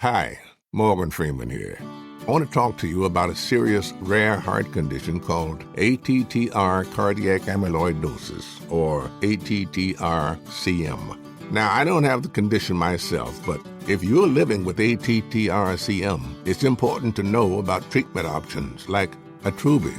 Hi, Morgan Freeman here. I want to talk to you about a serious rare heart condition called ATTR cardiac amyloidosis, or ATTR-CM. Now, I don't have the condition myself, but if you're living with ATTR-CM, it's important to know about treatment options like Berube,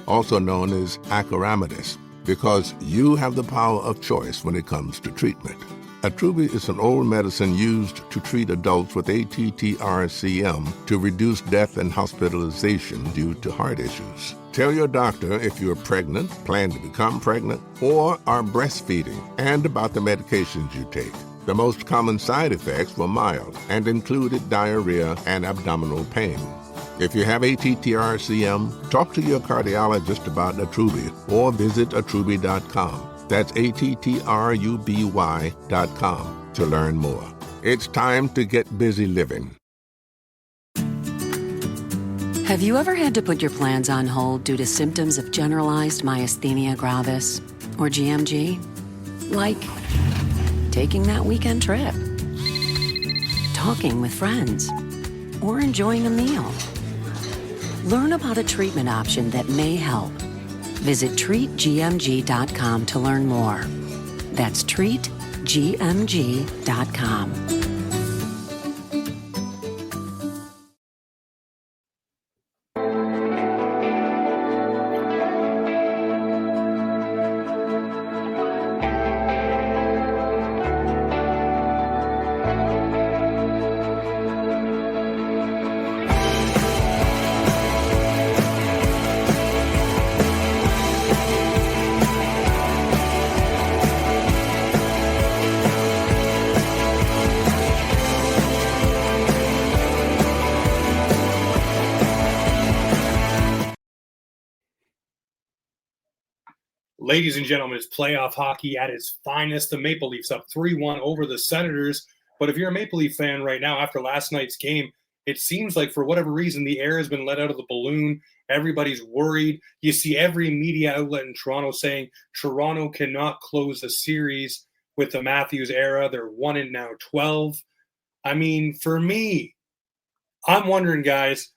also known as acoramidis, because you have the power of choice when it comes to treatment. Berube is an old medicine used to treat adults with ATTR-CM to reduce death and hospitalization due to heart issues. Tell your doctor if you're pregnant, plan to become pregnant, or are breastfeeding, and about the medications you take. The most common side effects were mild and included diarrhea and abdominal pain. If you have ATTR-CM, talk to your cardiologist about Berube or visit Berube.com. That's ATTRUBY.com to learn more. It's time to get busy living. Have you ever had to put your plans on hold due to symptoms of generalized myasthenia gravis, or GMG? Like taking that weekend trip, talking with friends, or enjoying a meal. Learn about a treatment option that may help. Visit treatgmg.com to learn more. That's treatgmg.com. Ladies and gentlemen, it's playoff hockey at its finest. The Maple Leafs up 3-1 over the Senators. But if you're a Maple Leaf fan right now, after last night's game, it seems like for whatever reason, the air has been let out of the balloon. Everybody's worried. You see every media outlet in Toronto saying Toronto cannot close the series with the Matthews era. They're 1-12. I mean, for me, I'm wondering, guys,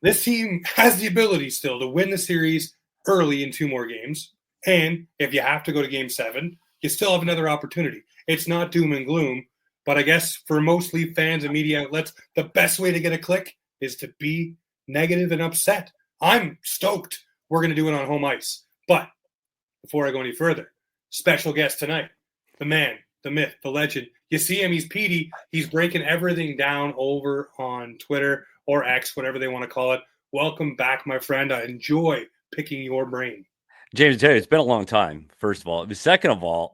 this team has the ability still to win the series early in 2 more games. And if you have to go to Game 7, you still have another opportunity. It's not doom and gloom, but I guess for most Leaf fans and media outlets, the best way to get a click is to be negative and upset. I'm stoked we're going to do it on home ice. But before I go any further, special guest tonight, the man, the myth, the legend. You see him, he's Petey. He's breaking everything down over on Twitter or X, whatever they want to call it. Welcome back, my friend. I enjoy picking your brain. James, it's been a long time. First of all, second of all,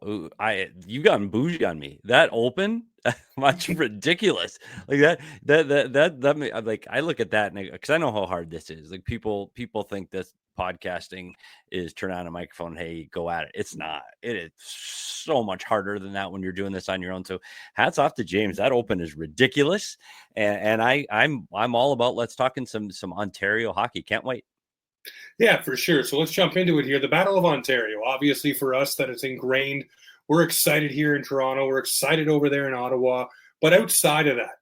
you got bougie on me. That open, much ridiculous. Like that. Like I look at that because I know how hard this is. Like people think this podcasting is turn on a microphone, hey, go at it. It's not. It is so much harder than that when you're doing this on your own. So hats off to James. That open is ridiculous, and I'm all about let's talk in some Ontario hockey. Can't wait. Yeah, for sure. So let's jump into it here. The Battle of Ontario, obviously for us that it's ingrained. We're excited here in Toronto. We're excited over there in Ottawa. But outside of that,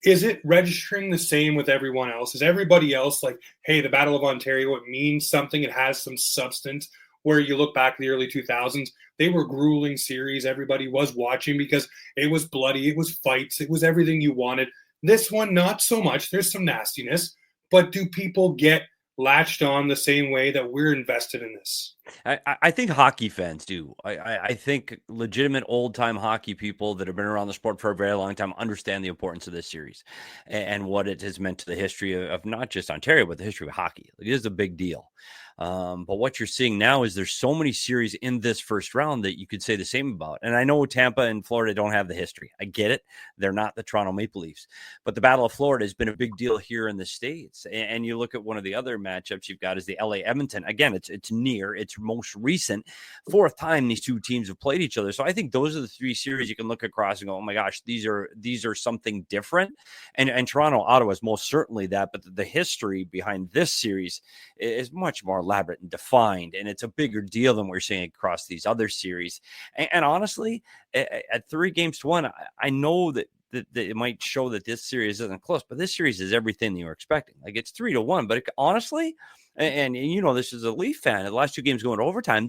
is it registering the same with everyone else? Is everybody else like, hey, the Battle of Ontario, it means something. It has some substance. Where you look back in the early 2000s, they were grueling series. Everybody was watching because it was bloody. It was fights. It was everything you wanted. This one, not so much. There's some nastiness. But do people get latched on the same way that we're invested in this? I think hockey fans do. I think legitimate old-time hockey people that have been around the sport for a very long time understand the importance of this series and what it has meant to the history of not just Ontario, but the history of hockey. It is a big deal. But what you're seeing now is there's so many series in this first round that you could say the same about. And I know Tampa and Florida don't have the history. I get it. They're not the Toronto Maple Leafs. But the Battle of Florida has been a big deal here in the States. And you look at one of the other matchups you've got is the LA Edmonton. Again, it's near. It's most recent. 4th time these two teams have played each other. So I think those are the 3 series you can look across and go, oh my gosh, these are something different. And Toronto, Ottawa is most certainly that. But the history behind this series is much more elaborate and defined, and it's a bigger deal than we're seeing across these other series. And honestly, at 3 games to 1, I know that that it might show that this series isn't close, but this series is everything that you're expecting. Like it's 3-1, but honestly, and this is a Leaf fan. The last 2 games going to overtime,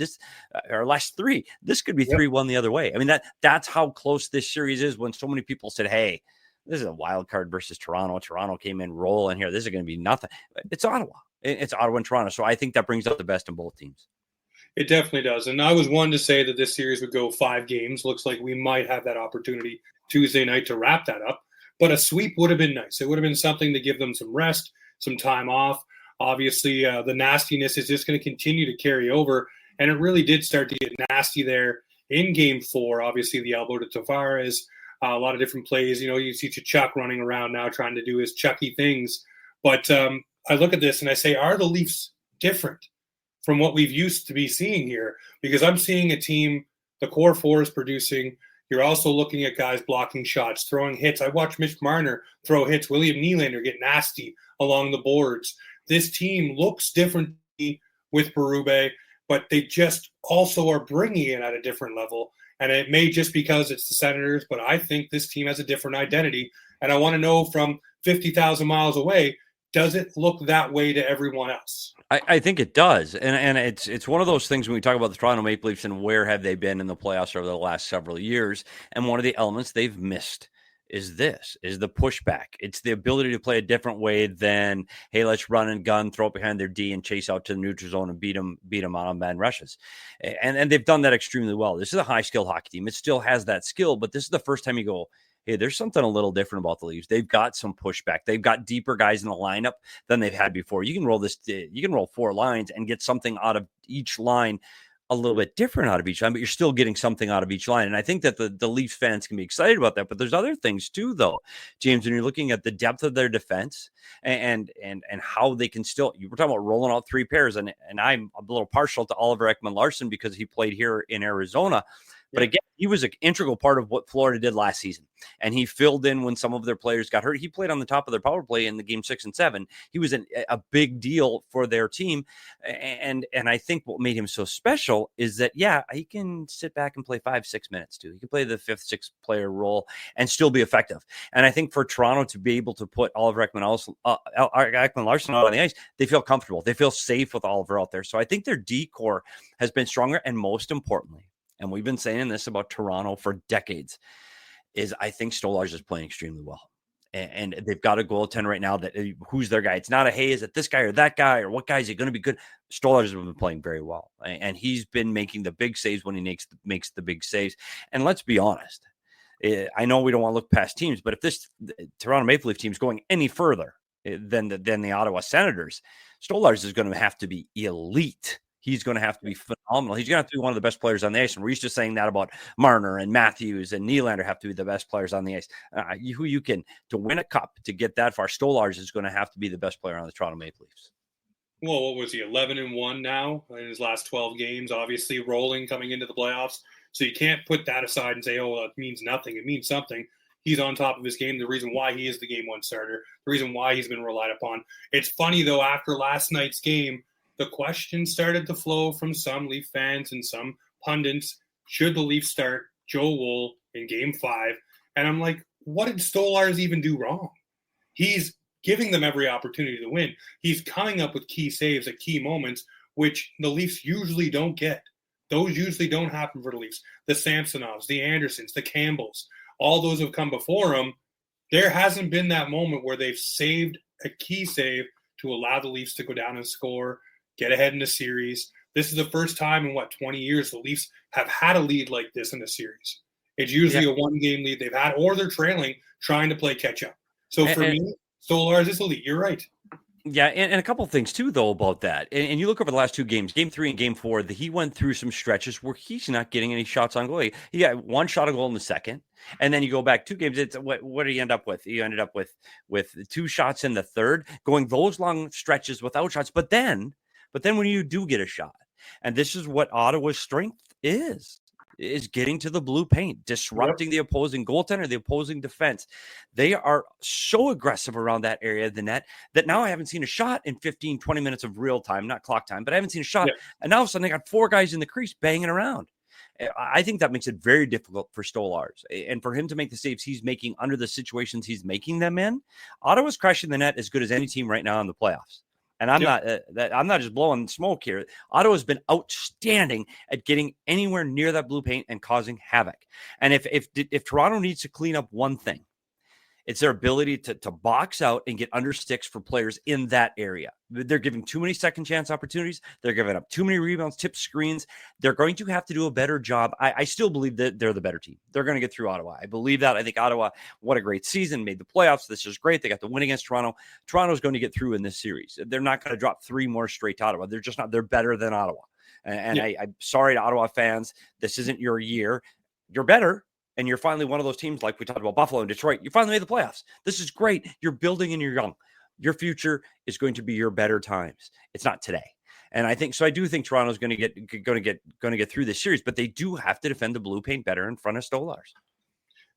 or last 3, this could be 3-1 the other way. I mean, that's how close this series is. When so many people said, "Hey, this is a wild card versus Toronto. Toronto came in rolling here. This is going to be nothing." It's Ottawa. It's Ottawa and Toronto. So I think that brings out the best in both teams. It definitely does. And I was one to say that this series would go 5 games. Looks like we might have that opportunity Tuesday night to wrap that up. But a sweep would have been nice. It would have been something to give them some rest, some time off. Obviously, the nastiness is just going to continue to carry over. And it really did start to get nasty there in Game 4. Obviously, the elbow to Tavares, a lot of different plays. You see Chuck running around now trying to do his Chucky things. But I look at this and I say, are the Leafs different from what we've used to be seeing here? Because I'm seeing a team, the core 4 is producing. You're also looking at guys blocking shots, throwing hits. I watched Mitch Marner throw hits. William Nylander get nasty along the boards. This team looks different with Berube, but they just also are bringing it at a different level. And it may just because it's the Senators, but I think this team has a different identity. And I want to know from 50,000 miles away, does it look that way to everyone else? I think it does. And it's one of those things when we talk about the Toronto Maple Leafs and where have they been in the playoffs over the last several years. And one of the elements they've missed is the pushback. It's the ability to play a different way than, hey, let's run and gun, throw it behind their D and chase out to the neutral zone and beat them on man rushes. And they've done that extremely well. This is a high-skilled hockey team. It still has that skill, but this is the first time you go, hey, there's something a little different about the Leafs. They've got some pushback. They've got deeper guys in the lineup than they've had before. You can roll 4 lines and get something out of each line a little bit different out of each line, but you're still getting something out of each line. And I think that the Leafs fans can be excited about that. But there's other things too, though, James, when you're looking at the depth of their defense and how they can still, you were talking about rolling out 3 pairs. And I'm a little partial to Oliver Ekman-Larsson because he played here in Arizona. But again, he was an integral part of what Florida did last season. And he filled in when some of their players got hurt. He played on the top of their power play in the game 6 and 7. He was a big deal for their team. And I think what made him so special is that, yeah, he can sit back and play 5-6 minutes too. He can play the 5th, 6th player role and still be effective. And I think for Toronto to be able to put Oliver Ekman-Larsson out on the ice, they feel comfortable. They feel safe with Oliver out there. So I think their D-core has been stronger. And most importantly, and we've been saying this about Toronto for decades, is I think Stolarz is playing extremely well. And they've got a goaltender right now that who's their guy. It's not is it this guy or that guy or what guy is it going to be good? Stolarz has been playing very well. And he's been making the big saves when he makes the big saves. And let's be honest, I know we don't want to look past teams, but if this Toronto Maple Leaf team is going any further than the Ottawa Senators, Stolarz is going to have to be elite. He's going to have to be phenomenal. He's going to have to be one of the best players on the ice. And we're used to saying that about Marner and Matthews and Nylander have to be the best players on the ice. To win a cup, to get that far, Stolarz is going to have to be the best player on the Toronto Maple Leafs. Well, what was he, 11-1 now in his last 12 games, obviously rolling coming into the playoffs. So you can't put that aside and say, oh, it means nothing. It means something. He's on top of his game. The reason why he is the game 1 starter, the reason why he's been relied upon. It's funny, though, after last night's game, the question started to flow from some Leaf fans and some pundits. Should the Leafs start Joe Wool in Game 5? And I'm like, what did Stolarz even do wrong? He's giving them every opportunity to win. He's coming up with key saves at key moments, which the Leafs usually don't get. Those usually don't happen for the Leafs. The Samsonovs, the Andersons, the Campbells, all those have come before him. There hasn't been that moment where they've saved a key save to allow the Leafs to go down and score, get ahead in the series. This is the first time in 20 years the Leafs have had a lead like this in a series. It's usually a 1-game lead they've had, or they're trailing, trying to play catch up. So for me, Stolarz is elite. You're right. Yeah, and a couple of things too, though, about that. And you look over the last 2 games, Game 3 and Game 4, he went through some stretches where he's not getting any shots on goal. He got 1 shot on goal in the second, and then you go back 2 games. It's what did he end up with? He ended up with 2 shots in the third, going those long stretches without shots. But then when you do get a shot, and this is what Ottawa's strength is getting to the blue paint, disrupting the opposing goaltender, the opposing defense. They are so aggressive around that area of the net that now I haven't seen a shot in 15, 20 minutes of real time, not clock time, but I haven't seen a shot. And now all of a sudden they got 4 guys in the crease banging around. I think that makes it very difficult for Stolarz. And for him to make the saves he's making under the situations he's making them in, Ottawa's crushing the net as good as any team right now in the playoffs. And I'm I'm not just blowing smoke here. Ottawa's been outstanding at getting anywhere near that blue paint and causing havoc. And if Toronto needs to clean up one thing, it's their ability to box out and get under sticks for players in that area. They're giving too many second chance opportunities. They're giving up too many rebounds, tip screens. They're going to have to do a better job. I still believe that they're the better team. They're going to get through Ottawa. I believe that. I think Ottawa, what a great season, made the playoffs. This is great. They got the win against Toronto. Toronto's going to get through in this series. They're not going to drop 3 more straight to Ottawa. They're just not. They're better than Ottawa. And I'm sorry to Ottawa fans. This isn't your year. You're better. And you're finally one of those teams like we talked about Buffalo and Detroit. You finally made the playoffs. This is great. You're building and you're young. Your future is going to be your better times. It's not today. And I do think Toronto's going to get through this series, but they do have to defend the blue paint better in front of Stolarz.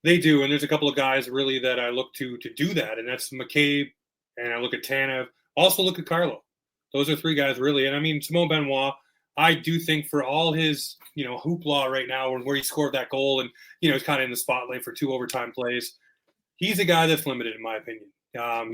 They do, and there's a couple of guys really that I look to do that, and that's McCabe, and I look at Tanev. Also look at Carlo. Those are 3 guys really, and I mean Simon Benoit. I do think for all his, hoopla right now and where he scored that goal and, he's kind of in the spotlight for 2 overtime plays, he's a guy that's limited in my opinion.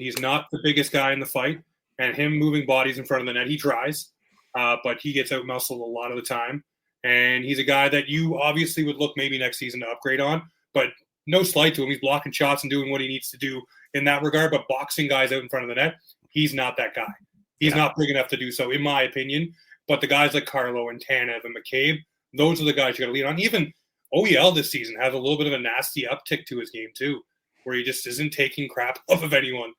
He's not the biggest guy in the fight, and him moving bodies in front of the net, he tries, but he gets out-muscled a lot of the time. And he's a guy that you obviously would look maybe next season to upgrade on, but no slight to him. He's blocking shots and doing what he needs to do in that regard, but boxing guys out in front of the net, he's not that guy. He's not big enough to do so, in my opinion. But the guys like Carlo and Tanev and McCabe, those are the guys you got to lean on. Even OEL this season has a little bit of a nasty uptick to his game too, where he just isn't taking crap off of anyone.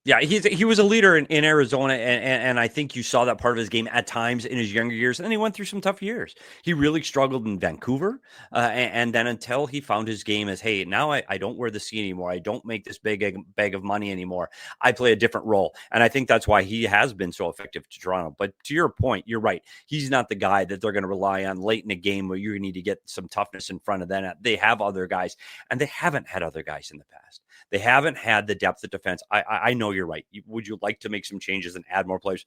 Yeah, he was a leader in Arizona, and I think you saw that part of his game at times in his younger years, and then he went through some tough years. He really struggled in Vancouver, and then until he found his game as, hey, now I don't wear the C anymore. I don't make this big bag of money anymore. I play a different role, and I think that's why he has been so effective to Toronto. But to your point, you're right. He's not the guy that they're going to rely on late in a game where you need to get some toughness in front of them. They have other guys, and they haven't had other guys in the past. They haven't had the depth of defense. I know you're right. Would you like to make some changes and add more players?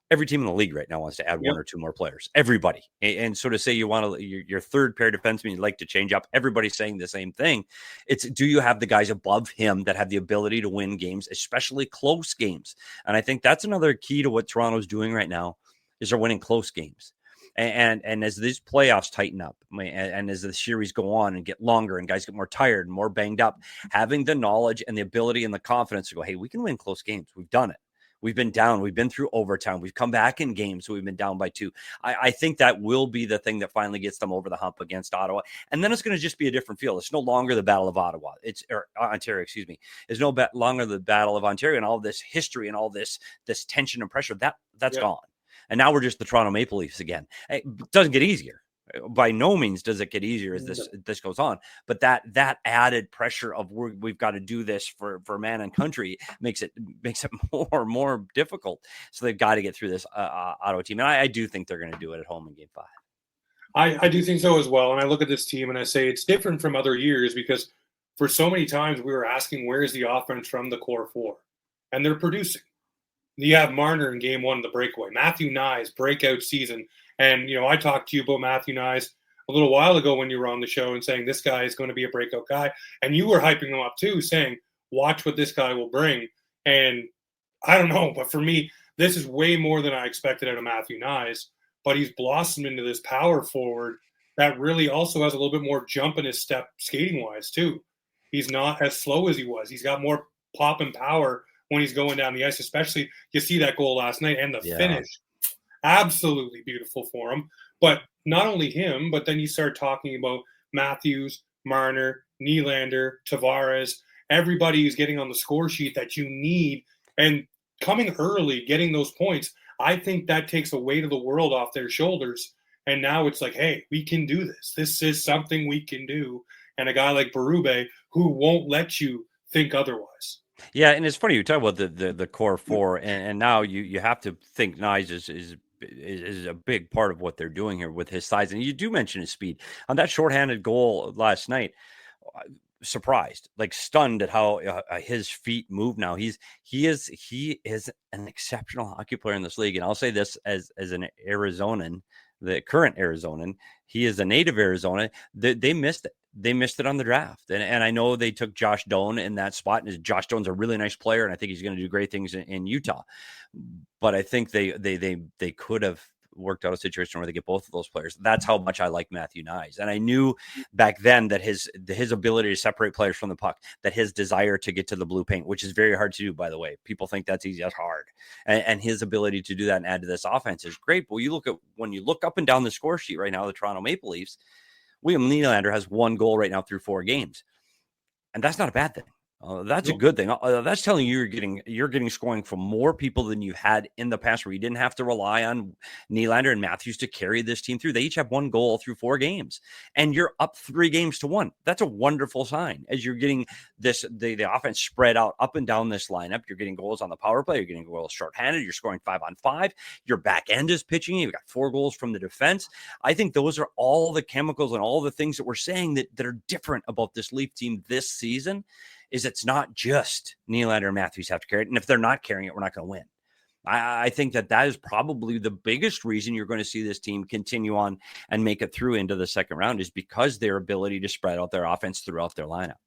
Every team in the league right now wants to add 1 or 2 more players. Everybody. And so to say you want your third pair defenseman, you'd like to change up, everybody's saying the same thing. It's, do you have the guys above him that have the ability to win games, especially close games? And I think that's another key to what Toronto's doing right now is they're winning close games. And as these playoffs tighten up and as the series go on and get longer and guys get more tired and more banged up, having the knowledge and the ability and the confidence to go, hey, we can win close games. We've done it. We've been down. We've been through overtime. We've come back in games. So we've been down by 2. I think that will be the thing that finally gets them over the hump against Ottawa. And then it's going to just be a different feel. It's no longer the Battle of Ottawa. Ontario, excuse me. It's no longer the Battle of Ontario and all this history and all this tension and pressure. That's gone. And now we're just the Toronto Maple Leafs again. It doesn't get easier. By no means does it get easier as this goes on. But that added pressure of we've got to do this for man and country makes it more and more difficult. So they've got to get through this Ottawa team. And I do think they're going to do it at home in Game 5. I do think so as well. And I look at this team and I say it's different from other years because for so many times we were asking where's the offense from the core 4? And they're producing. You have Marner in Game 1 of the breakaway. Matthew Knies, breakout season. And, I talked to you about Matthew Knies a little while ago when you were on the show and saying this guy is going to be a breakout guy. And you were hyping him up too, saying, watch what this guy will bring. And I don't know, but for me, this is way more than I expected out of Matthew Knies. But he's blossomed into this power forward that really also has a little bit more jump in his step skating-wise too. He's not as slow as he was. He's got more pop and power when he's going down the ice, especially you see that goal last night and the finish. Absolutely beautiful for him. But not only him, but then you start talking about Matthews, Marner, Nylander, Tavares, everybody who's getting on the score sheet that you need. And coming early, getting those points, I think that takes a weight of the world off their shoulders. And now it's like, hey, we can do this. This is something we can do. And a guy like Berube who won't let you think otherwise. Yeah, and it's funny you talk about the core 4, and now you have to think Knies is a big part of what they're doing here with his size. And you do mention his speed on that shorthanded goal last night. Surprised, like stunned at how his feet move now. He is an exceptional hockey player in this league, and I'll say this as an Arizonan. the current Arizonan. He is a native Arizona. They missed it. They missed it on the draft. And I know they took Josh Doan in that spot. And Josh Doan's a really nice player, and I think he's going to do great things in Utah. But I think they could have worked out a situation where they get both of those players. That's how much I like Matthew Nyes. And I knew back then that his ability to separate players from the puck, that his desire to get to the blue paint, which is very hard to do, by the way. People think that's easy. That's hard. And his ability to do that and add to this offense is great. But when you look up and down the score sheet right now, the Toronto Maple Leafs, William Nylander has 1 goal right now through 4 games. And that's not a bad thing. That's a good thing. That's telling you you're getting scoring from more people than you had in the past, where you didn't have to rely on Nylander and Matthews to carry this team through. They each have 1 goal through 4 games, and you're up 3-1. That's a wonderful sign as you're getting the offense spread out up and down this lineup. You're getting goals on the power play. You're getting goals shorthanded. You're scoring 5-on-5. Your back end is pitching. You've got 4 goals from the defense. I think those are all the chemicals and all the things that we're saying that are different about this Leaf team this season. Is it's not just Nylander and Matthews have to carry it. And if they're not carrying it, we're not going to win. I think that is probably the biggest reason you're going to see this team continue on and make it through into the second round, is because their ability to spread out their offense throughout their lineup.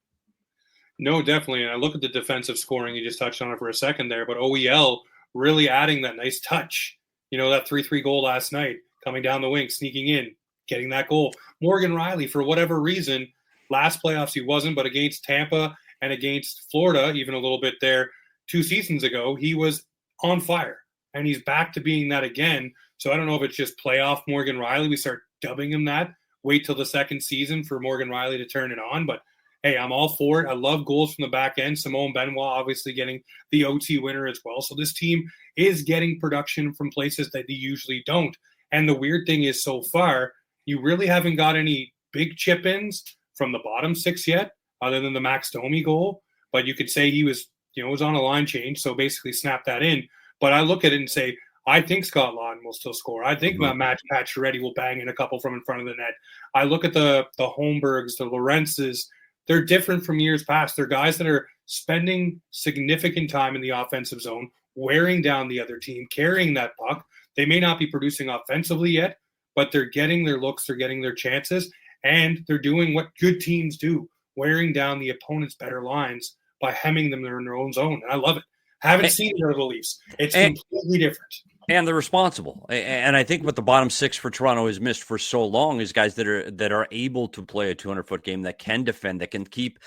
No, definitely. And I look at the defensive scoring. You just touched on it for a second there, but OEL really adding that nice touch. That 3-3 goal last night, coming down the wing, sneaking in, getting that goal. Morgan Rielly, for whatever reason, last playoffs he wasn't, but against Tampa and against Florida, even a little bit there 2 seasons ago, he was on fire. And he's back to being that again. So I don't know if it's just playoff Morgan Rielly. We start dubbing him that. Wait till the second season for Morgan Rielly to turn it on. But, hey, I'm all for it. I love goals from the back end. Simone Benoit obviously getting the OT winner as well. So this team is getting production from places that they usually don't. And the weird thing is, so far, you really haven't got any big chip-ins from the bottom 6 yet, other than the Max Domi goal. But you could say he was, was on a line change, so basically snap that in. But I look at it and say, I think Scott Lawton will still score. I think Pat Chiaretti will bang in a couple from in front of the net. I look at the Holmbergs, the Lorentzes. They're different from years past. They're guys that are spending significant time in the offensive zone, wearing down the other team, carrying that puck. They may not be producing offensively yet, but they're getting their looks, they're getting their chances, and they're doing what good teams do, wearing down the opponent's better lines by hemming them in their own zone. And I love it. Haven't seen it out of the Leafs. It's completely different. And they're responsible. And I think what the bottom 6 for Toronto has missed for so long is guys that are able to play a 200-foot game, that can defend, that can keep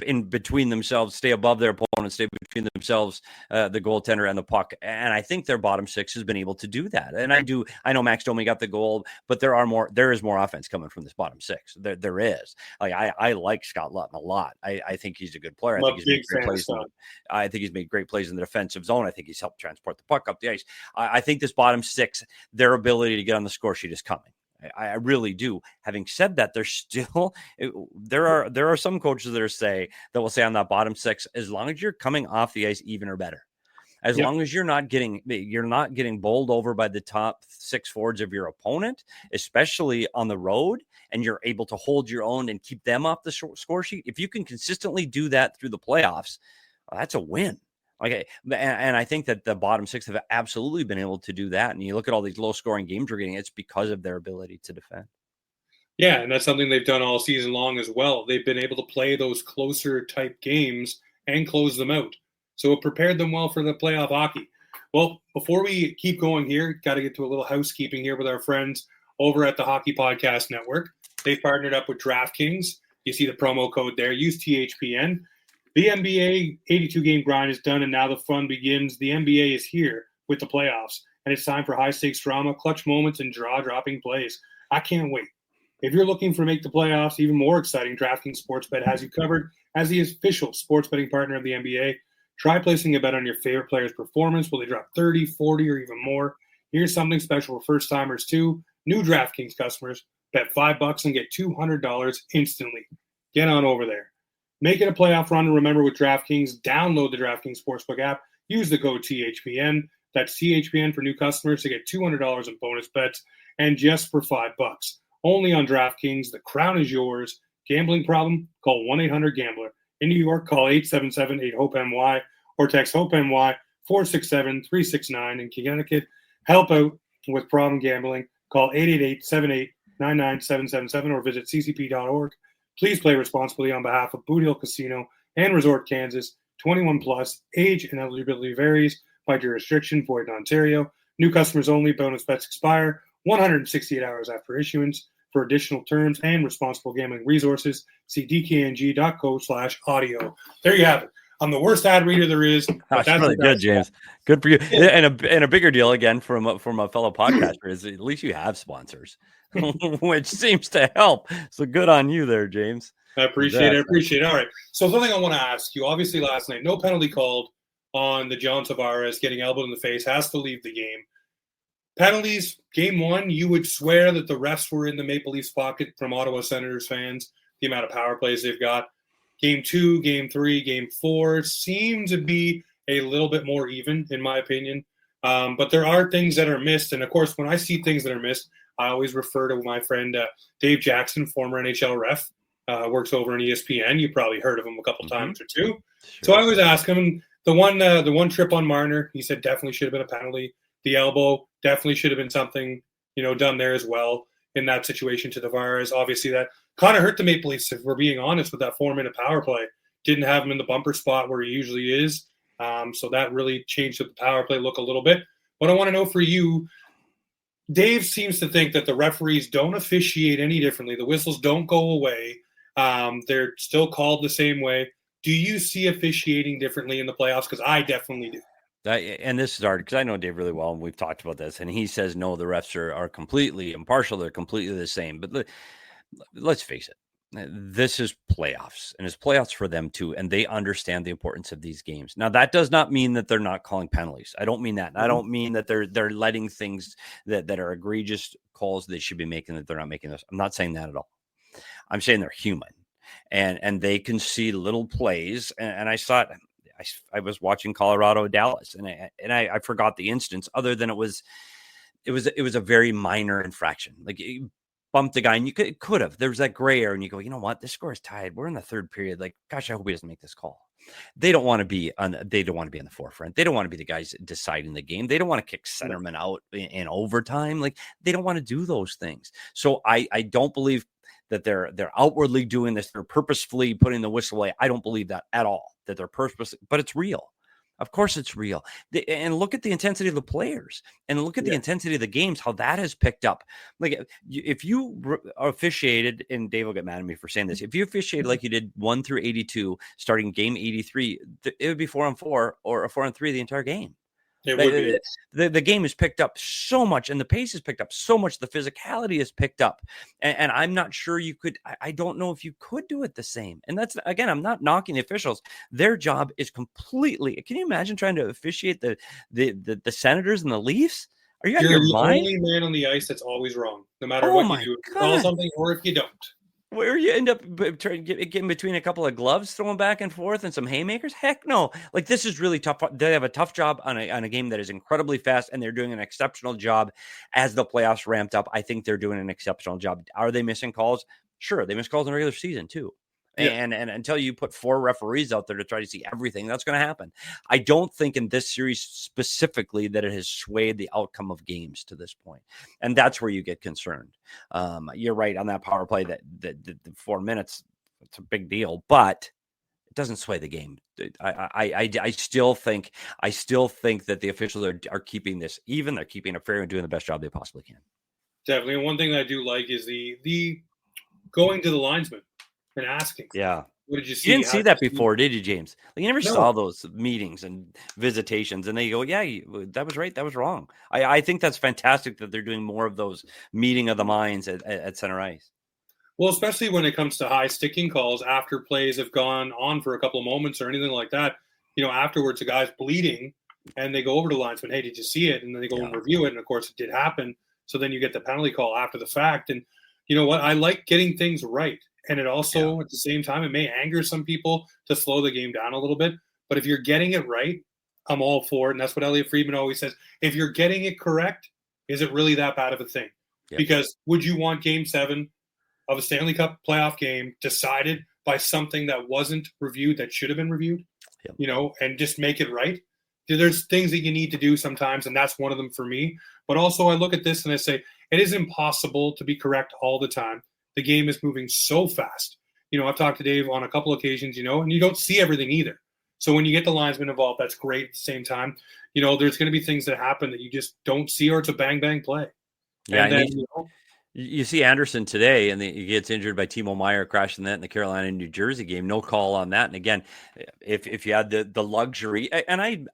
in between themselves, stay above their opponent, stay between themselves, the goaltender and the puck. And I think their bottom 6 has been able to do that. And I know Max Domi got the goal, but there is more offense coming from this bottom 6. There is. I like Scott Lawton a lot. I think he's a good player. I think he's made great plays in the defensive zone. I think he's helped transport the puck up the ice. I think this bottom 6, their ability to get on the score sheet is coming. I really do. Having said that, there are some coaches that will say on that bottom 6, as long as you're coming off the ice even or better, as long as you're not getting bowled over by the top 6 forwards of your opponent, especially on the road, and you're able to hold your own and keep them off the score sheet. If you can consistently do that through the playoffs, that's a win. Okay, and I think that the bottom 6 have absolutely been able to do that. And you look at all these low-scoring games we're getting, it's because of their ability to defend. Yeah, and that's something they've done all season long as well. They've been able to play those closer type games and close them out. So it prepared them well for the playoff hockey. Well, before we keep going here, got to get to a little housekeeping here with our friends over at the Hockey Podcast Network. They've partnered up with DraftKings. You see the promo code there. Use THPN. The NBA 82-game grind is done, and now the fun begins. The NBA is here with the playoffs, and it's time for high-stakes drama, clutch moments, and jaw-dropping plays. I can't wait. If you're looking for make the playoffs even more exciting, DraftKings Sportsbet has you covered as the official sports betting partner of the NBA. Try placing a bet on your favorite player's performance. Will they drop 30, 40, or even more? Here's something special for first-timers, too. New DraftKings customers, bet $5 and get $200 instantly. Get on over there. Make it a playoff run, and remember, with DraftKings, download the DraftKings Sportsbook app. Use the code THPN. That's THPN for new customers to get $200 in bonus bets, and just for $5. Only on DraftKings. The crown is yours. Gambling problem? Call 1-800-GAMBLER. In New York, call 877-8-HOPE-NY or text HOPE-NY 467-369. In Connecticut, help out with problem gambling. Call 888-78-99777 or visit ccp.org. Please play responsibly on behalf of Boot Hill Casino and Resort Kansas. 21 plus, age and eligibility varies by jurisdiction, void in Ontario. New customers only. Bonus bets expire 168 hours after issuance. For additional terms and responsible gambling resources, see dkng.co/audio. There you have it. I'm the worst ad reader there is. But that's really good, James. Good for you. Yeah. And a bigger deal again from a fellow podcaster is at least you have sponsors, which seems to help. So good on you there, James. I appreciate it. All right. So something I want to ask you. Obviously, last night, no penalty called on the John Tavares getting elbowed in the face, has to leave the game. Penalties, game one, you would swear that the refs were in the Maple Leafs pocket from Ottawa Senators fans, the amount of power plays they've got. Game two, game three, game four seem to be a little bit more even, in my opinion. But there are things that are missed. And, of course, when I see things that are missed, I always refer to my friend Dave Jackson, former NHL ref, works over on ESPN. You probably heard of him a couple times or two. Sure. So I always ask him, the one trip on Marner, he said definitely should have been a penalty. The elbow definitely should have been something, done there as well in that situation to Tavares. Obviously, that kind of hurt the Maple Leafs, if we're being honest, with that 4-minute power play. Didn't have him in the bumper spot where he usually is. So that really changed the power play look a little bit. What I want to know for you, Dave seems to think that the referees don't officiate any differently. The whistles don't go away. They're still called the same way. Do you see officiating differently in the playoffs? Because I definitely do. And this is hard because I know Dave really well, and we've talked about this. And he says, no, the refs are completely impartial. They're completely the same. But let's face it. This is playoffs, and it's playoffs for them too. And they understand the importance of these games. Now, that does not mean that they're not calling penalties. I don't mean that. I don't mean that they're letting things that are egregious calls they should be making that they're not making this. I'm not saying that at all. I'm saying they're human, and they can see little plays. And I saw it. I was watching Colorado Dallas, and I forgot the instance. Other than it was a very minor infraction. Like you bumped the guy, and you could have. There was that gray area, and you go, you know what? This score is tied. We're in the third period. Like, gosh, I hope he doesn't make this call. They don't want to be on. They don't want to be in the forefront. They don't want to be the guys deciding the game. They don't want to kick centerman out in overtime. Like they don't want to do those things. So I don't believe that they're outwardly doing this. They're purposefully putting the whistle away. I don't believe that at all, that they're purposely, but it's real. Of course it's real. And look at the intensity of the players and look at the intensity of the games, how that has picked up. Like if you officiated, and Dave will get mad at me for saying this, if you officiated like you did 1 through 82, starting game 83, it would be 4-on-4 or 4-on-3 the entire game. The game has picked up so much, and the pace has picked up so much. The physicality has picked up, and I'm not sure you could. I don't know if you could do it the same. And that's, again, I'm not knocking the officials. Their job is completely. Can you imagine trying to officiate the Senators and the Leafs? Are you out of your mind? You're the only man on the ice that's always wrong, no matter what you do. Call something, or if you don't. Where you end up trying to get in between a couple of gloves thrown back and forth and some haymakers? Heck no. Like, this is really tough. They have a tough job on a game that is incredibly fast, and they're doing an exceptional job as the playoffs ramped up. I think they're doing an exceptional job. Are they missing calls? Sure. They miss calls in the regular season too. Yeah. And until you put 4 referees out there to try to see everything, that's going to happen. I don't think in this series specifically that it has swayed the outcome of games to this point. And that's where you get concerned. You're right on that power play that the 4 minutes, it's a big deal, but it doesn't sway the game. I still think that the officials are keeping this even. They're keeping it fair and doing the best job they possibly can. Definitely. And one thing that I do like is the going to the linesman and asking. Yeah. What did you see? You didn't see that before, did you, James? Like, you never saw those meetings and visitations, and they go, yeah, that was right. That was wrong. I think that's fantastic that they're doing more of those meeting of the minds at center ice. Well, especially when it comes to high sticking calls after plays have gone on for a couple of moments or anything like that. Afterwards, the guy's bleeding, and they go over to the linesman, hey, did you see it? And then they go and review it, and of course it did happen. So then you get the penalty call after the fact. And you know what? I like getting things right. And it also, at the same time, it may anger some people to slow the game down a little bit. But if you're getting it right, I'm all for it. And that's what Elliot Friedman always says. If you're getting it correct, is it really that bad of a thing? Yep. Because would you want Game 7 of a Stanley Cup playoff game decided by something that wasn't reviewed, that should have been reviewed, and just make it right? there's things that you need to do sometimes, and that's one of them for me. But also I look at this and I say, it is impossible to be correct all the time. The game is moving so fast. I've talked to Dave on a couple occasions, and you don't see everything either. So when you get the linesman involved, that's great. At the same time, there's going to be things that happen that you just don't see, or it's a bang, bang play. Yeah, and then, you see Anderson today, and he gets injured by Timo Meier crashing that in the Carolina New Jersey game. No call on that. And again, if you had the luxury, and I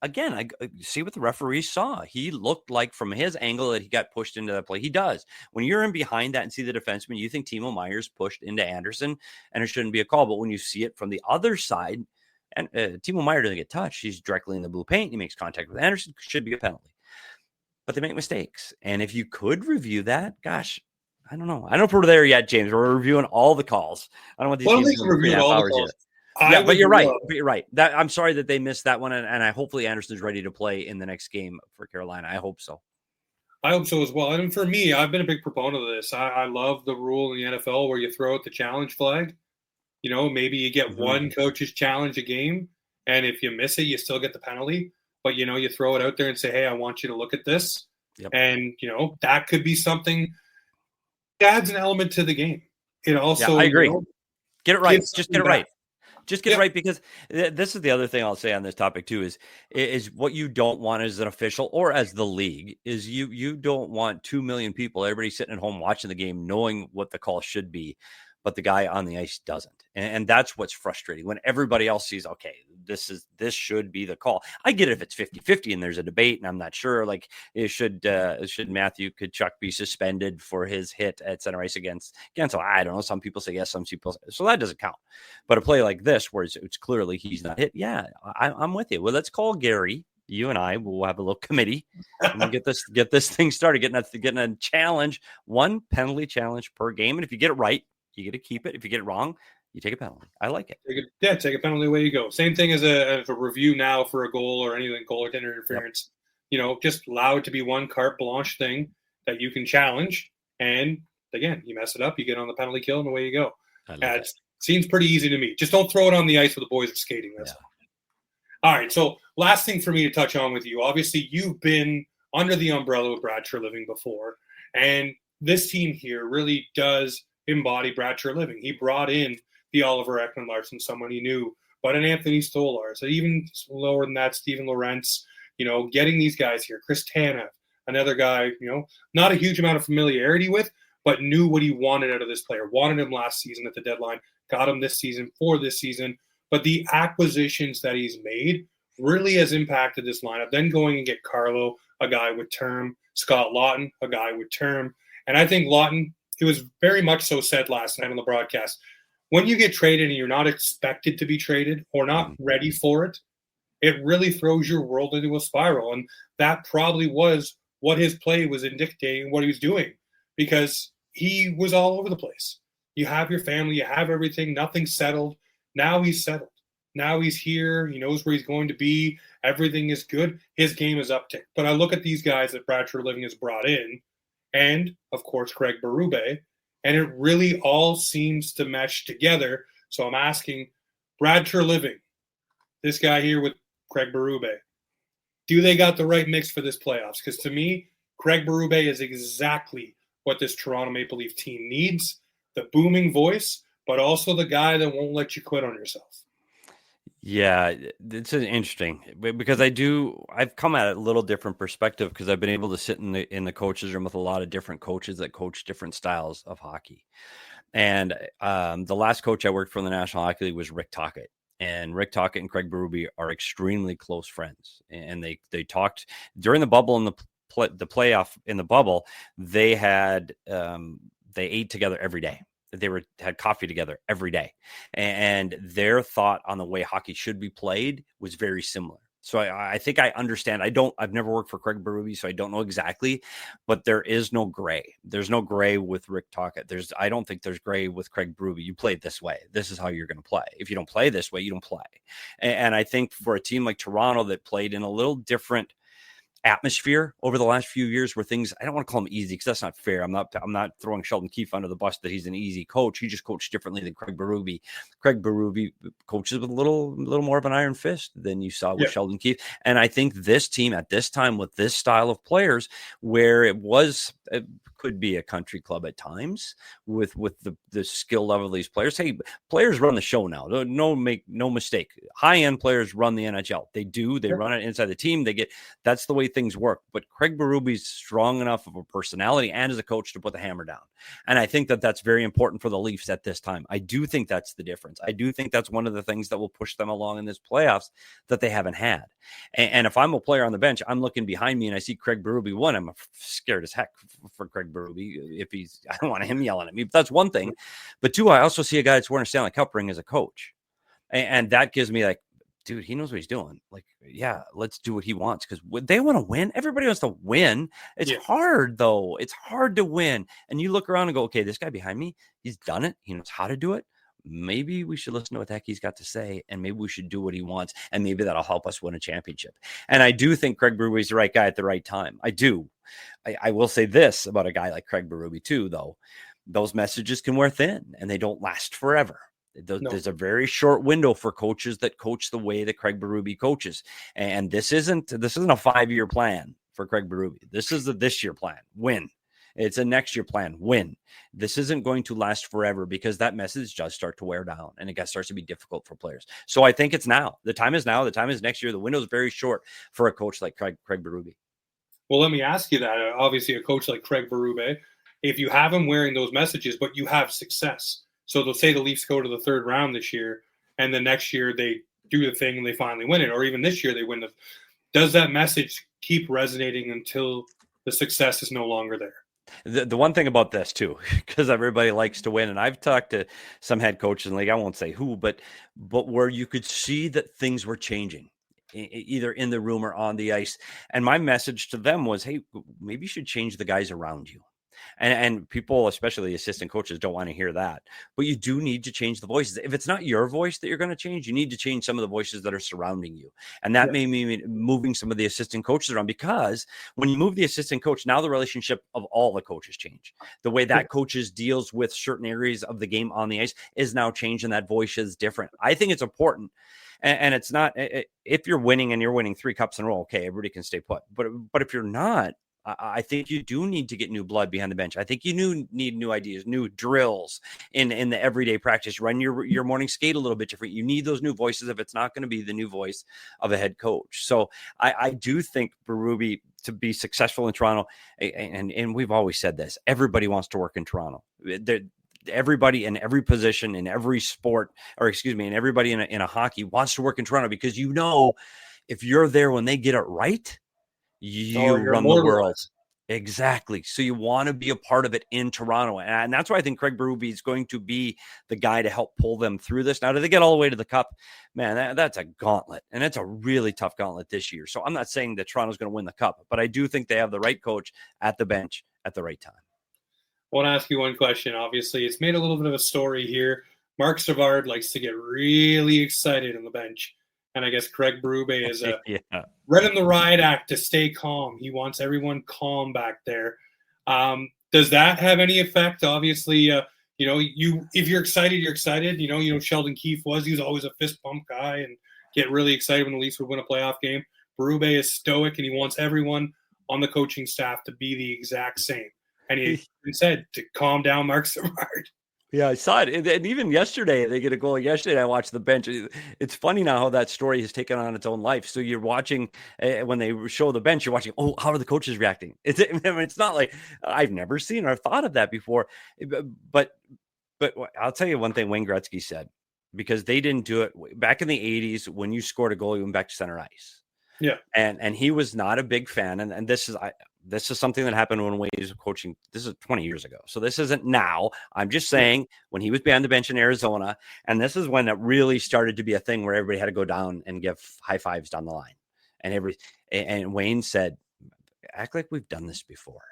see what the referee saw. He looked like from his angle that he got pushed into that play. He does. When you're in behind that and see the defenseman, you think Timo Meier's pushed into Anderson, and it shouldn't be a call. But when you see it from the other side, and Timo Meier doesn't get touched, he's directly in the blue paint. He makes contact with Anderson. Should be a penalty. But they make mistakes. And if you could review that, gosh, I don't know. I don't know if we're there yet, James. We're reviewing all the calls. I don't want these games to review all the calls. Yeah, but you're right. I'm sorry that they missed that one, and I hopefully Anderson's ready to play in the next game for Carolina. I hope so. I hope so as well. And for me, I've been a big proponent of this. I love the rule in the NFL where you throw out the challenge flag. Maybe you get one coach's challenge a game, and if you miss it, you still get the penalty. But, you throw it out there and say, hey, I want you to look at this. Yep. And, that could be something that adds an element to the game. It also, I agree. Get it right. Just get it right. Just get it right, because this is the other thing I'll say on this topic too, is what you don't want as an official or as the league is you don't want 2 million people, everybody sitting at home watching the game, knowing what the call should be, but the guy on the ice doesn't. And that's what's frustrating when everybody else sees, okay, this should be the call. I get it if it's 50-50 and there's a debate and I'm not sure, like should Matthew Tkachuk be suspended for his hit at center ice against so I don't know. Some people say yes, some people say, so that doesn't count. But a play like this where it's clearly he's not hit. Yeah, I'm with you. Well, let's call Gary. You and I will have a little committee and we'll get this thing started, getting a challenge, one penalty challenge per game. And if you get it right, you get to keep it. If you get it wrong, you take a penalty. I like it. Take a penalty, away you go. Same thing as a review now for a goal or anything, goal or interference. Yep. Just allow it to be one carte blanche thing that you can challenge. And again, you mess it up, you get on the penalty kill, and away you go. It seems pretty easy to me. Just don't throw it on the ice where the boys are skating. That's all right. So last thing for me to touch on with you. Obviously, you've been under the umbrella of Brad Treliving before, and this team here really does embody Brad Treliving. He brought in the Oliver Ekman-Larsson, someone he knew, but an Anthony Stolar. So even lower than that, Steven Lorentz, getting these guys here. Chris Tanev, another guy, not a huge amount of familiarity with, but knew what he wanted out of this player. Wanted him last season at the deadline, got him this season for this season. But the acquisitions that he's made really has impacted this lineup. Then going and get Carlo, a guy with term, Scott Lawton, a guy with term. And I think Lawton, it was very much so said last night on the broadcast, when you get traded and you're not expected to be traded or not ready for it, it really throws your world into a spiral. And that probably was what his play was indicating, what he was doing, because he was all over the place. You have your family, you have everything, nothing settled. Now he's settled. Now he's here. He knows where he's going to be. Everything is good. His game is uptick. But I look at these guys that Brad Treliving has brought in, and, of course, Craig Berube, and it really all seems to mesh together. So I'm asking Brad Treliving, this guy here with Craig Berube, do they got the right mix for this playoffs? Because to me, Craig Berube is exactly what this Toronto Maple Leaf team needs, the booming voice, but also the guy that won't let you quit on yourself. Yeah, it's interesting because I've come at it a little different perspective because I've been able to sit in the coaches room with a lot of different coaches that coach different styles of hockey. And the last coach I worked for in the National Hockey League was Rick Tocchet. And Rick Tocchet and Craig Berube are extremely close friends. And they talked during the bubble and the playoff in the bubble. They ate together every day. They had coffee together every day, and their thought on the way hockey should be played was very similar. So I think I understand. I've never worked for Craig Berube, so I don't know exactly, but there is no gray. There's no gray with Rick Tocchet. I don't think there's gray with Craig Berube. You play it this way. This is how you're going to play. If you don't play this way, you don't play. And I think for a team like Toronto that played in a little different atmosphere over the last few years where things, I don't want to call them easy because that's not fair. I'm not throwing Sheldon Keefe under the bus that he's an easy coach. He just coached differently than Craig Berube. Craig Berube coaches with a little more of an iron fist than you saw with Sheldon Keefe. And I think this team at this time with this style of players, where it could be a country club at times with the skill level of these players. Hey, players run the show now. Make no mistake. High-end players run the NHL. They do. They run it inside the team. That's the way things work. But Craig Berube's strong enough of a personality and as a coach to put the hammer down. And I think that that's very important for the Leafs at this time. I do think that's the difference. I do think that's one of the things that will push them along in this playoffs that they haven't had. And if I'm a player on the bench, I'm looking behind me and I see Craig Berube. One, I'm scared as heck for Craig Berube. I don't want him yelling at me, but that's one thing. But two, I also see a guy that's wearing a Stanley Cup ring as a coach. And that gives me like, dude, he knows what he's doing. Like, yeah, let's do what he wants because they want to win. Everybody wants to win. It's hard, though. It's hard to win. And you look around and go, okay, this guy behind me, he's done it. He knows how to do it. Maybe we should listen to what the heck he's got to say, and maybe we should do what he wants, and maybe that'll help us win a championship. And I do think Craig Berube is the right guy at the right time. I do. I will say this about a guy like Craig Berube, too, though. Those messages can wear thin, and they don't last forever. There's a very short window for coaches that coach the way that Craig Berube coaches. And this isn't a 5-year plan for Craig Berube. This is a this year plan. Win. It's a next year plan. Win. This isn't going to last forever because that message does start to wear down and it starts to be difficult for players. So I think it's now. The time is now. The time is next year. The window is very short for a coach like Craig Berube. Well, let me ask you that. Obviously, a coach like Craig Berube, if you have him wearing those messages, but you have success. So they'll say the Leafs go to the third round this year, and the next year they do the thing and they finally win it, or even this year they win it. Does that message keep resonating until the success is no longer there? The one thing about this too, because everybody likes to win, and I've talked to some head coaches in the league, I won't say who, but where you could see that things were changing, either in the room or on the ice. And my message to them was, hey, maybe you should change the guys around you. And people, especially assistant coaches, don't want to hear that. But you do need to change the voices. If it's not your voice that you're going to change, you need to change some of the voices that are surrounding you. And that may mean moving some of the assistant coaches around, because when you move the assistant coach, now the relationship of all the coaches change. The way that coaches deals with certain areas of the game on the ice is now changed, and that voice is different. I think it's important. And it's not, if you're winning and you're winning 3 cups in a row, okay, everybody can stay put. But if you're not, I think you do need to get new blood behind the bench. I think you need new ideas, new drills in the everyday practice. Run your morning skate a little bit different. You need those new voices if it's not going to be the new voice of a head coach. So I do think Berube, to be successful in Toronto, and we've always said this, everybody wants to work in Toronto. Everybody in every position, in every sport, and everybody in a hockey wants to work in Toronto, because if you're there when they get it right, you run the world. Exactly. So you want to be a part of it in Toronto. And that's why I think Craig Berube is going to be the guy to help pull them through this. Now, do they get all the way to the cup? Man, that's a gauntlet. And it's a really tough gauntlet this year. So I'm not saying that Toronto's going to win the cup, but I do think they have the right coach at the bench at the right time. I want to ask you one question. Obviously, it's made a little bit of a story here. Mark Savard likes to get really excited on the bench. And I guess Craig Berube is read in the riot act to stay calm. He wants everyone calm back there. Does that have any effect? Obviously, if you're excited, you're excited. Sheldon Keefe he was always a fist pump guy and get really excited when the Leafs would win a playoff game. Berube is stoic, and he wants everyone on the coaching staff to be the exact same. And he said to calm down Mark Savard. Yeah, I saw it. And even yesterday, they get a goal. Yesterday, I watched the bench. It's funny now how that story has taken on its own life. So you're watching, when they show the bench, you're watching, how are the coaches reacting? It's not like I've never seen or thought of that before. But I'll tell you one thing Wayne Gretzky said, because they didn't do it back in the 80s. When you scored a goal, you went back to center ice. Yeah. And he was not a big fan. And this is something that happened when Wayne was coaching. This is 20 years ago. So this isn't now. I'm just saying when he was behind the bench in Arizona, and this is when it really started to be a thing where everybody had to go down and give high fives down the line. And Wayne said, act like we've done this before.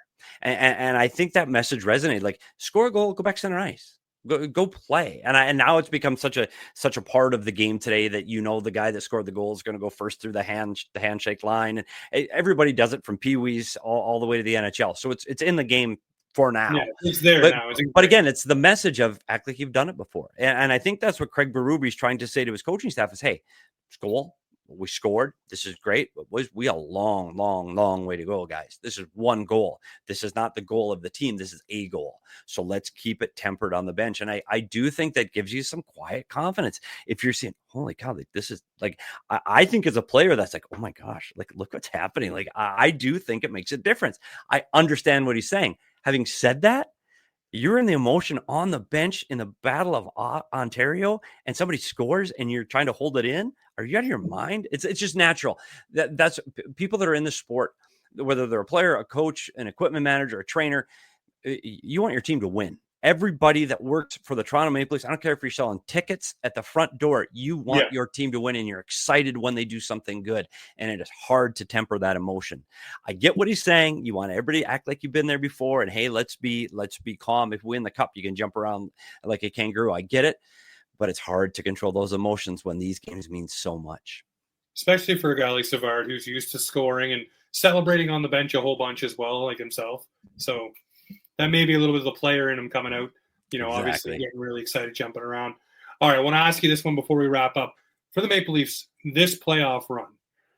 And I think that message resonated. Like, score a goal, go back center ice. Go play. And now it's become such a part of the game today that the guy that scored the goal is going to go first through the handshake line, and everybody does it from peewees all the way to the NHL. So it's in the game for now. Yeah, it's there but, now. But again, it's the message of act like you've done it before. And I think that's what Craig Berube is trying to say to his coaching staff is, hey, it's goal. We scored. This is great, but we a long, long, long way to go, guys. This is one goal. This is not the goal of the team. This is a goal. So let's keep it tempered on the bench. And I do think that gives you some quiet confidence. If you're seeing, holy cow, like this is like, I think as a player, that's like, oh my gosh, like look what's happening. Like I do think it makes a difference. I understand what he's saying. Having said that, you're in the emotion on the bench in the Battle of Ontario, and somebody scores, and you're trying to hold it in. Are you out of your mind? It's just natural. That's people that are in the sport, whether they're a player, a coach, an equipment manager, a trainer. You want your team to win. Everybody that works for the Toronto Maple Leafs, I don't care if you're selling tickets at the front door, you want your team to win, and you're excited when they do something good. And it is hard to temper that emotion. I get what he's saying. You want everybody to act like you've been there before, and hey, let's be calm. If we win the cup, you can jump around like a kangaroo. I get it, but it's hard to control those emotions when these games mean so much. Especially for a guy like Savard, who's used to scoring and celebrating on the bench a whole bunch as well, like himself. So that may be a little bit of the player in him coming out, obviously getting really excited, jumping around. All right, I want to ask you this one before we wrap up. For the Maple Leafs, this playoff run,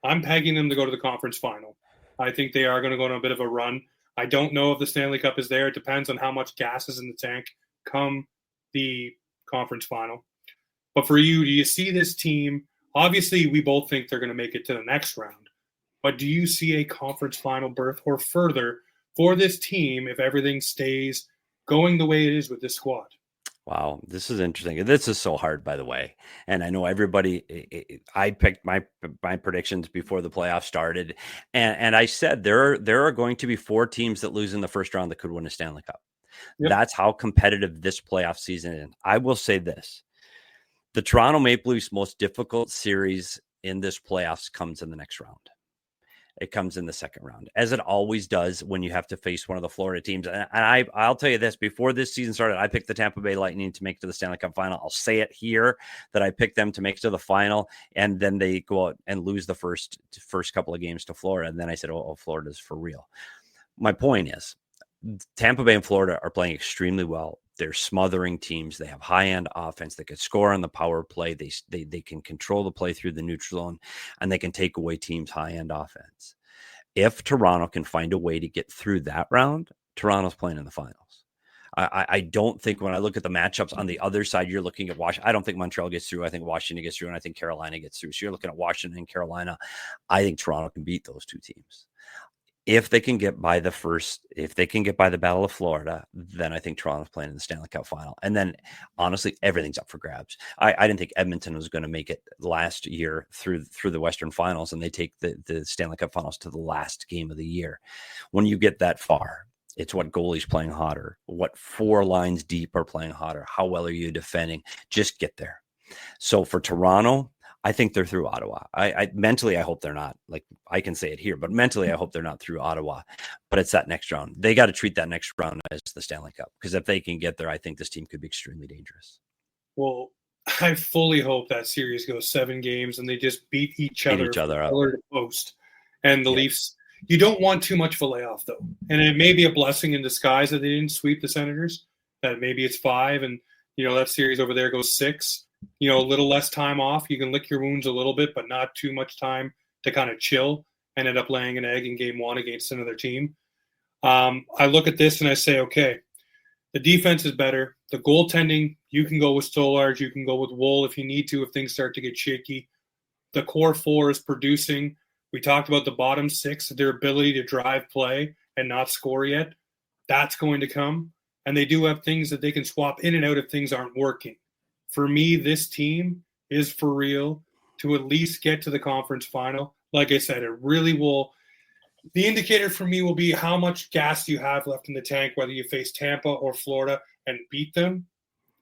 I'm pegging them to go to the conference final. I think they are going to go on a bit of a run. I don't know if the Stanley Cup is there. It depends on how much gas is in the tank come the conference final. But for you, do you see this team? Obviously, we both think they're going to make it to the next round. But do you see a conference final berth or further for this team if everything stays going the way it is with this squad? Wow, this is interesting. This is so hard, by the way. And I know everybody, I picked my predictions before the playoffs started. And I said there are going to be 4 teams that lose in the first round that could win a Stanley Cup. Yep. That's how competitive this playoff season is. I will say this. The Toronto Maple Leafs' most difficult series in this playoffs comes in the next round. It comes in the second round, as it always does when you have to face one of the Florida teams. And I'll tell you this, before this season started, I picked the Tampa Bay Lightning to make it to the Stanley Cup final. I'll say it here that I picked them to make it to the final, and then they go out and lose the first couple of games to Florida. And then I said, oh, Florida's for real. My point is, Tampa Bay and Florida are playing extremely well. They're smothering teams. They have high-end offense. They can score on the power play. They can control the play through the neutral zone, and they can take away teams' high-end offense. If Toronto can find a way to get through that round, Toronto's playing in the finals. I don't think when I look at the matchups on the other side, you're looking at Washington. I don't think Montreal gets through. I think Washington gets through, and I think Carolina gets through. So you're looking at Washington and Carolina. I think Toronto can beat those two teams. If they can get by the Battle of Florida, then I think Toronto's playing in the Stanley Cup final. And then, honestly, everything's up for grabs. I didn't think Edmonton was going to make it last year through the Western Finals, and they take the Stanley Cup Finals to the last game of the year. When you get that far, it's what goalie's playing hotter, what 4 lines deep are playing hotter, how well are you defending? Just get there. So for Toronto, I think they're through Ottawa. I mentally, I hope they're not. Like, I can say it here, but mentally, I hope they're not through Ottawa. But it's that next round. They got to treat that next round as the Stanley Cup, because if they can get there, I think this team could be extremely dangerous. Well, I fully hope that series goes 7 games and they just beat each other up. Pillar to post. And the Leafs, you don't want too much of a layoff, though. And it may be a blessing in disguise that they didn't sweep the Senators, that maybe it's 5 and, that series over there goes 6. A little less time off. You can lick your wounds a little bit, but not too much time to kind of chill and end up laying an egg in game 1 against another team. I look at this and I say, okay, the defense is better. The goaltending, you can go with Stolarz. You can go with Wool if you need to, if things start to get shaky. The core 4 is producing. We talked about the bottom 6, their ability to drive play and not score yet. That's going to come. And they do have things that they can swap in and out if things aren't working. For me, this team is for real to at least get to the conference final. Like I said, it really will. The indicator for me will be how much gas you have left in the tank, whether you face Tampa or Florida and beat them.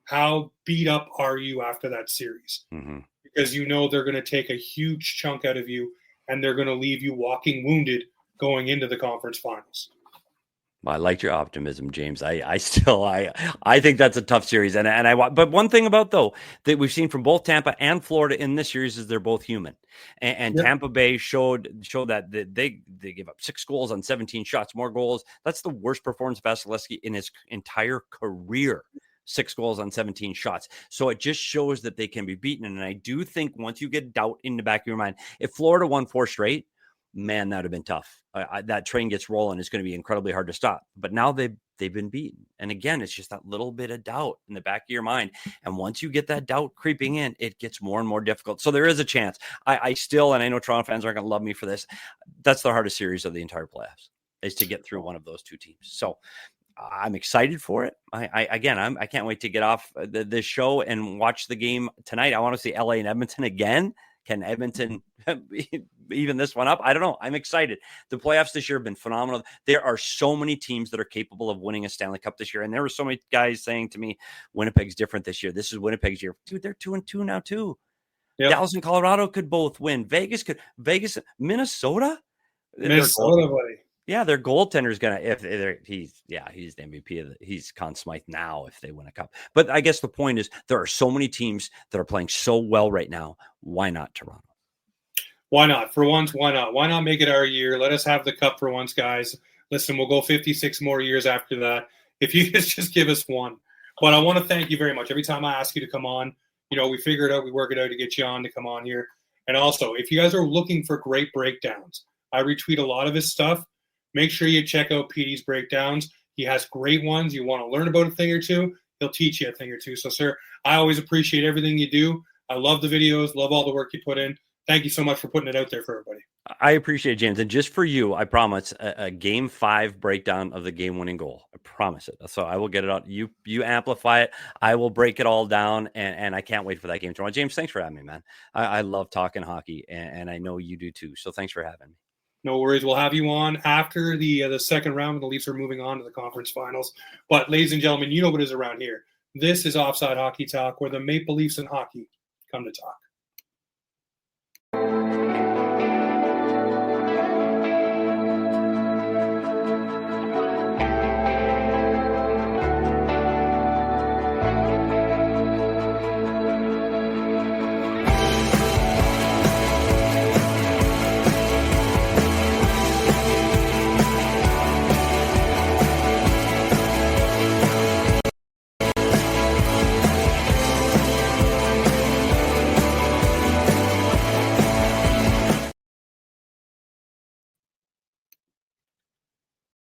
How beat up are you after that series? Mm-hmm. Because they're going to take a huge chunk out of you, and they're going to leave you walking wounded going into the conference finals. I liked your optimism, James. I still think that's a tough series, but one thing about though that we've seen from both Tampa and Florida in this series is they're both human, and Yep. Tampa Bay showed that they give up 6 goals on 17 shots, more goals. That's the worst performance of Vasilevsky in his entire career. 6 goals on 17 shots. So it just shows that they can be beaten. And I do think once you get doubt in the back of your mind, if Florida won 4 straight, man, that would have been tough. That train gets rolling. It's going to be incredibly hard to stop. But now they've been beaten. And again, it's just that little bit of doubt in the back of your mind. And once you get that doubt creeping in, it gets more and more difficult. So there is a chance. I still, and I know Toronto fans aren't going to love me for this, that's the hardest series of the entire playoffs, is to get through one of those two teams. So I'm excited for it. I can't wait to get off this show and watch the game tonight. I want to see LA and Edmonton again. Can Edmonton even this one up? I don't know. I'm excited. The playoffs this year have been phenomenal. There are so many teams that are capable of winning a Stanley Cup this year. And there were so many guys saying to me, Winnipeg's different this year. This is Winnipeg's year. Dude, they're 2-2 now too. Yep. Dallas and Colorado could both win. Minnesota, buddy. Yeah, their goaltender's he's the MVP he's Conn Smythe now if they win a cup. But I guess the point is there are so many teams that are playing so well right now. Why not Toronto? Why not? For once, why not? Why not make it our year? Let us have the cup for once, guys. Listen, we'll go 56 more years after that if you just give us one. But I want to thank you very much. Every time I ask you to come on, we figure it out, we work it out to get you on to come on here. And also, if you guys are looking for great breakdowns, I retweet a lot of his stuff. Make sure you check out Petey's breakdowns. He has great ones. You want to learn about a thing or two, he'll teach you a thing or two. So, sir, I always appreciate everything you do. I love the videos, love all the work you put in. Thank you so much for putting it out there for everybody. I appreciate it, James. And just for you, I promise a Game 5 breakdown of the game-winning goal. I promise it. So I will get it out. You amplify it. I will break it all down, and I can't wait for that game tomorrow. James, thanks for having me, man. I love talking hockey, and I know you do too. So thanks for having me. No worries. We'll have you on after the second round when the Leafs are moving on to the conference finals. But, ladies and gentlemen, you know what is around here. This is Offside Hockey Talk, where the Maple Leafs and hockey come to talk.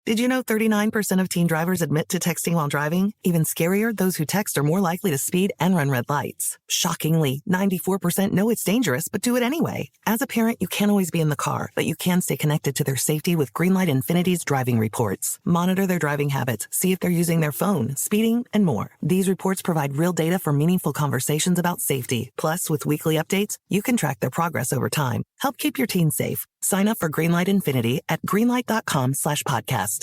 Did you know 39% of teen drivers admit to texting while driving? Even scarier, those who text are more likely to speed and run red lights. Shockingly, 94% know it's dangerous but do it anyway. As a parent, you can't always be in the car, but you can stay connected to their safety with Greenlight Infinity's driving reports. Monitor their driving habits, see if they're using their phone, speeding, and more. These reports provide real data for meaningful conversations about safety. Plus, with weekly updates, you can track their progress over time. Help keep your teens safe. Sign up for Greenlight Infinity at greenlight.com/podcast.